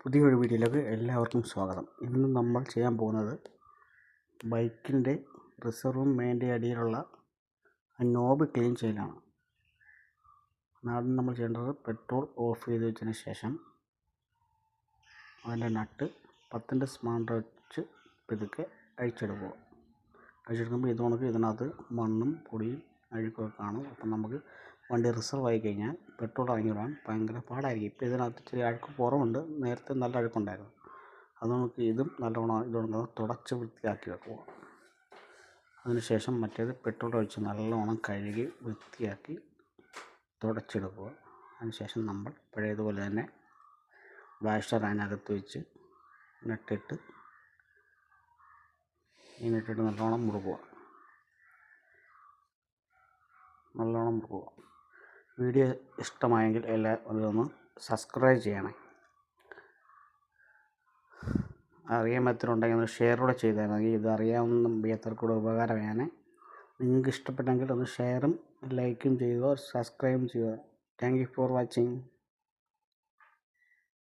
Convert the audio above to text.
പുതിയൊരു വീഡിയോയിലേക്ക് എല്ലാവർക്കും സ്വാഗതം. ഇന്ന് നമ്മൾ ചെയ്യാൻ പോകുന്നത് ബൈക്കിൻ്റെ റിസർവും മെയിൻ്റെ അടിയിലുള്ള നോബ് ക്ലീൻ ചെയ്യലാണ്. ആദ്യം നമ്മൾ ചെയ്യേണ്ടത് പെട്രോൾ ഓഫ് ചെയ്ത് വെച്ചതിന് ശേഷം അതിൻ്റെ നട്ട് 10ൻ്റെ സ്പാനർ വെച്ച് പതുക്കെ അഴിച്ചെടുക്കുക. അഴിച്ചെടുക്കുമ്പോൾ ഇതുകൊണ്ട് ഇതിനകത്ത് മണ്ണും പൊടിയും അഴുക്കൊക്കെ കാണും. അപ്പം നമുക്ക് വണ്ടി റിസർവ് ആയി കഴിഞ്ഞാൽ പെട്രോൾ ഇറങ്ങി വിടാൻ ഭയങ്കര പാടായിരിക്കും. ഇപ്പോൾ ഇതിനകത്ത് ചെറിയ അഴുക്ക് കുറവുണ്ട്, നേരത്തെ നല്ല അഴുക്കുണ്ടായിരുന്നു. അത് നമുക്ക് ഇതും നല്ലോണം ഇതുകൊണ്ട് തുടച്ച് വൃത്തിയാക്കി വെക്കുക. അതിനുശേഷം മറ്റേത് പെട്രോൾ ഒഴിച്ച് നല്ലോണം കഴുകി വൃത്തിയാക്കി തുടച്ചെടുക്കുക. അതിനുശേഷം നമ്മൾ പഴയതുപോലെ തന്നെ വാഷർ അതിനകത്ത് വെച്ച് നട്ടിട്ട് നല്ലോണം മുറുകുക. വീഡിയോ ഇഷ്ടമായെങ്കിൽ എല്ലാവരും ഒന്ന് സബ്സ്ക്രൈബ് ചെയ്യണേ. അറിയാൻ പറ്റുന്നുണ്ടെങ്കിൽ ഒന്ന് ഷെയർ കൂടെ ചെയ്താൽ മതി. ഇത് അറിയാവുന്ന വയ്യാത്തവർക്കൂടെ ഉപകാരമാണ്. നിങ്ങൾക്ക് ഇഷ്ടപ്പെട്ടെങ്കിൽ ഒന്ന് ഷെയറും ലൈക്കും ചെയ്യുക, സബ്സ്ക്രൈബും ചെയ്യുക. Thank you for watching.